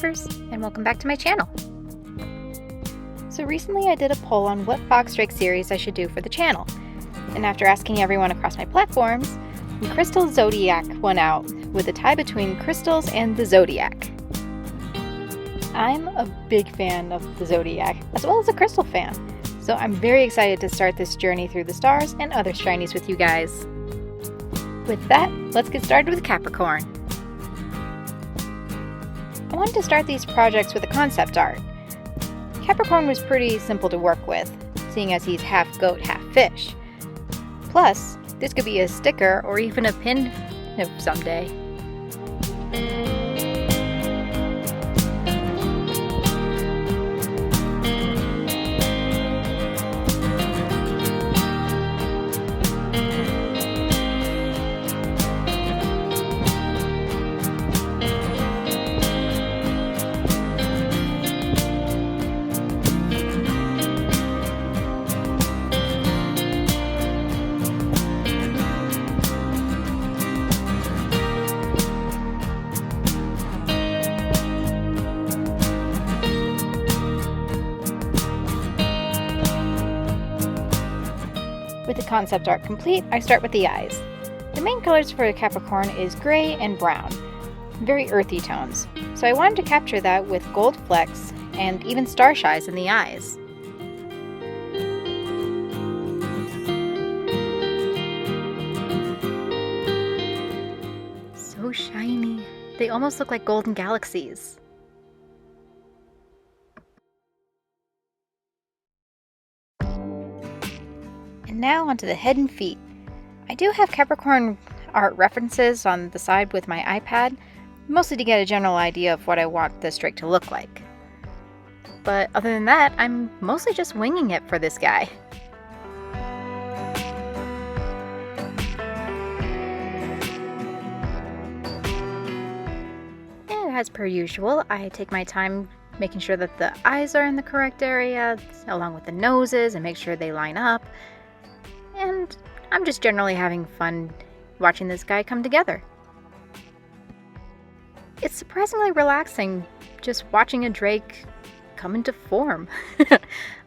Foxers, and welcome back to my channel. So recently I did a poll on what Fox Drake series I should do for the channel, and after asking everyone across my platforms, the Crystal Zodiac won out, with a tie between Crystals and the Zodiac. I'm a big fan of the Zodiac, as well as a Crystal fan, so I'm very excited to start this journey through the stars and other shinies with you guys. With that, let's get started with Capricorn. I wanted to start these projects with a concept art. Capricorn was pretty simple to work with, seeing as he's half goat, half fish. Plus, this could be a sticker or even a pin someday. With the concept art complete, I start with the eyes. The main colors for Capricorn is gray and brown, very earthy tones, so I wanted to capture that with gold flecks and even starshies in the eyes. So shiny, they almost look like golden galaxies. And now onto the head and feet. I do have Capricorn art references on the side with my iPad, mostly to get a general idea of what I want this drake to look like. But other than that, I'm mostly just winging it for this guy. And as per usual, I take my time making sure that the eyes are in the correct area, along with the noses, and make sure they line up. And I'm just generally having fun watching this guy come together. It's surprisingly relaxing just watching a drake come into form.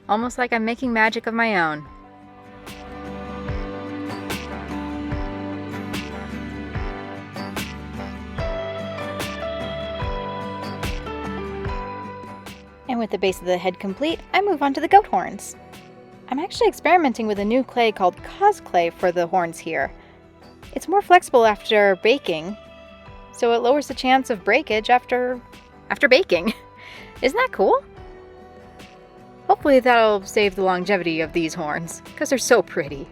Almost like I'm making magic of my own. And with the base of the head complete, I move on to the goat horns. I'm actually experimenting with a new clay called Cos Clay for the horns here. It's more flexible after baking, so it lowers the chance of breakage after baking. Isn't that cool? Hopefully that'll save the longevity of these horns, because they're so pretty.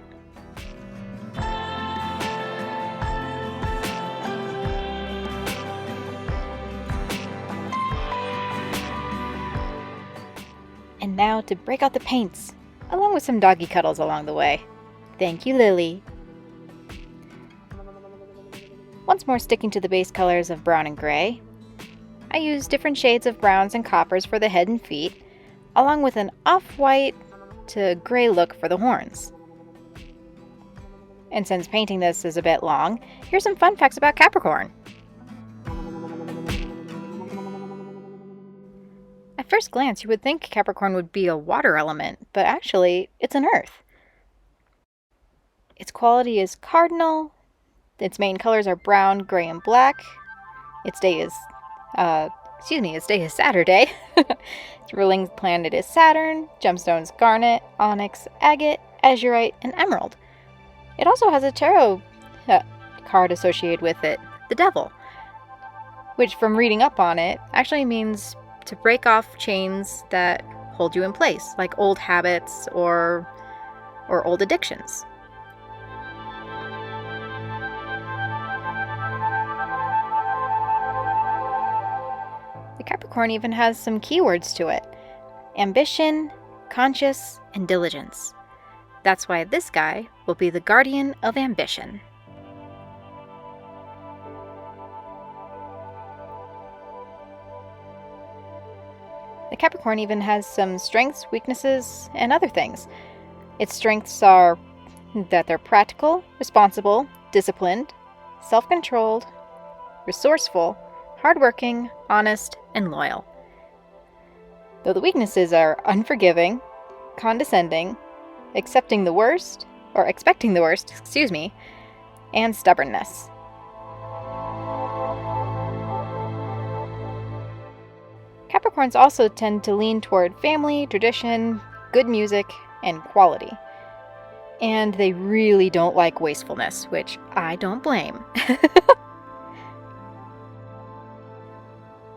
And now to break out the paints, along with some doggy cuddles along the way. Thank you, Lily. Once more sticking to the base colors of brown and gray, I use different shades of browns and coppers for the head and feet, along with an off-white to gray look for the horns. And since painting this is a bit long, here's some fun facts about Capricorn. At first glance, you would think Capricorn would be a water element, but actually, it's an earth. Its quality is cardinal. Its main colors are brown, gray, and black. Its day is Saturday. Its ruling planet is Saturn. Gemstones garnet, onyx, agate, azurite, and emerald. It also has a tarot card associated with it, the Devil, which from reading up on it actually means to break off chains that hold you in place, like old habits or old addictions. The Capricorn even has some keywords to it: ambition, conscious, and diligence. That's why this guy will be the guardian of ambition. The Capricorn even has some strengths, weaknesses, and other things. Its strengths are that they're practical, responsible, disciplined, self-controlled, resourceful, hardworking, honest, and loyal. Though the weaknesses are unforgiving, condescending, expecting the worst, and stubbornness. Capricorns also tend to lean toward family, tradition, good music, and quality. And they really don't like wastefulness, which I don't blame.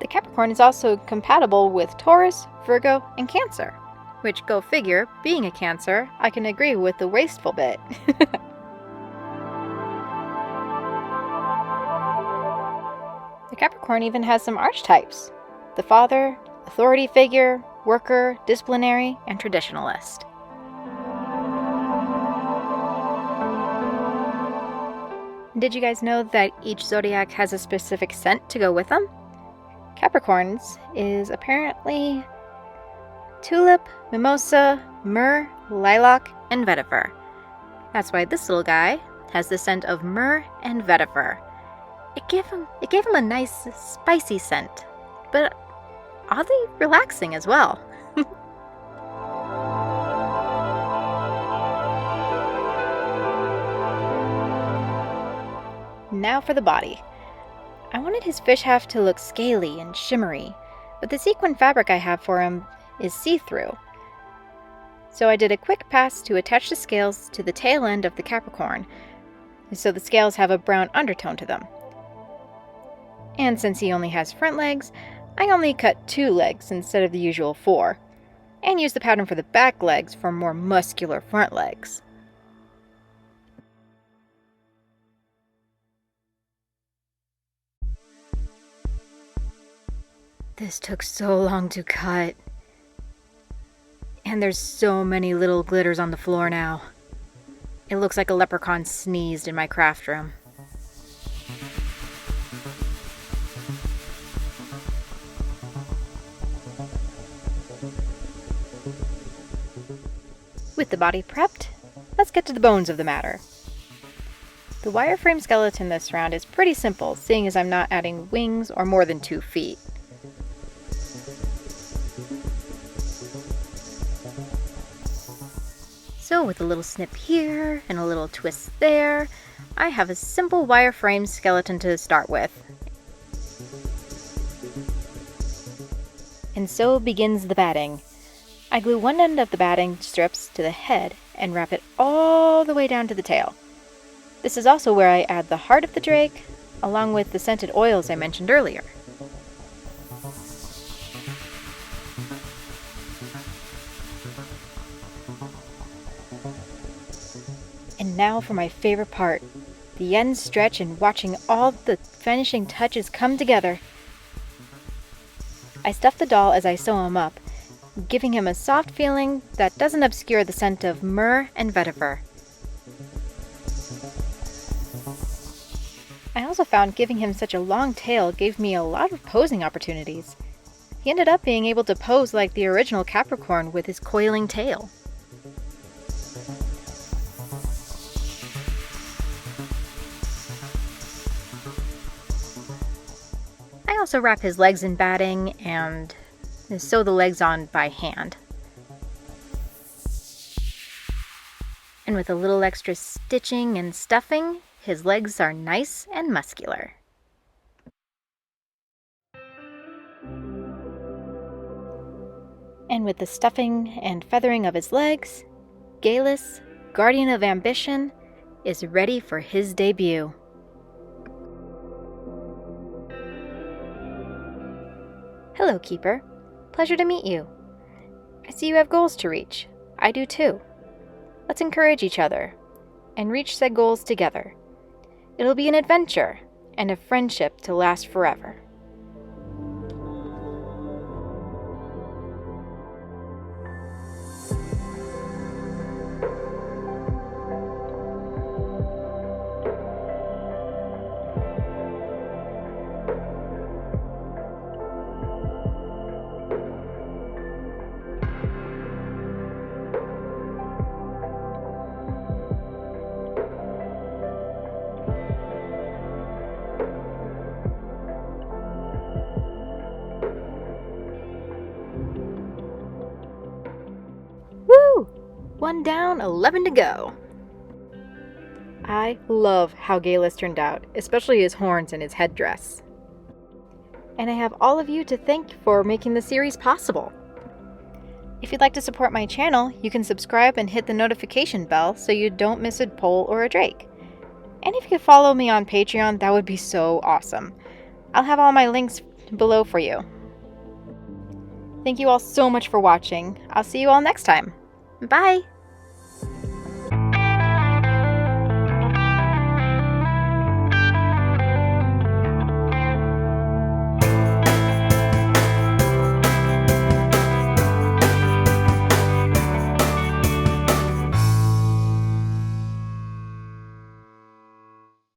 The Capricorn is also compatible with Taurus, Virgo, and Cancer, which, go figure, being a Cancer, I can agree with the wasteful bit. The Capricorn even has some archetypes: the father, authority figure, worker, disciplinary, and traditionalist. Did you guys know that each zodiac has a specific scent to go with them? Capricorn's is apparently tulip, mimosa, myrrh, lilac, and vetiver. That's why this little guy has the scent of myrrh and vetiver. It gave him a nice spicy scent, but oddly relaxing as well. Now for the body. I wanted his fish haft to look scaly and shimmery, but the sequin fabric I have for him is see-through. So I did a quick pass to attach the scales to the tail end of the Capricorn, so the scales have a brown undertone to them. And since he only has front legs, I only cut 2 legs instead of the usual 4, and used the pattern for the back legs for more muscular front legs. This took so long to cut. And there's so many little glitters on the floor now. It looks like a leprechaun sneezed in my craft room. With the body prepped, let's get to the bones of the matter. The wireframe skeleton this round is pretty simple, seeing as I'm not adding wings or more than 2 feet. So with a little snip here and a little twist there, I have a simple wireframe skeleton to start with. And so begins the batting. I glue one end of the batting strips to the head and wrap it all the way down to the tail. This is also where I add the heart of the drake, along with the scented oils I mentioned earlier. And now for my favorite part, the end stretch and watching all the finishing touches come together. I stuff the doll as I sew him up, giving him a soft feeling that doesn't obscure the scent of myrrh and vetiver. I also found giving him such a long tail gave me a lot of posing opportunities. He ended up being able to pose like the original Capricorn with his coiling tail. I also wrap his legs in batting and sew the legs on by hand. And with a little extra stitching and stuffing, his legs are nice and muscular. And with the stuffing and feathering of his legs, Galus, guardian of ambition, is ready for his debut. Hello, Keeper. Pleasure to meet you. I see you have goals to reach. I do too. Let's encourage each other and reach said goals together. It'll be an adventure and a friendship to last forever. 1 down, 11 to go. I love how Galus turned out, especially his horns and his headdress. And I have all of you to thank for making the series possible. If you'd like to support my channel, you can subscribe and hit the notification bell so you don't miss a poll or a drake. And if you could follow me on Patreon, that would be so awesome. I'll have all my links below for you. Thank you all so much for watching. I'll see you all next time. Bye!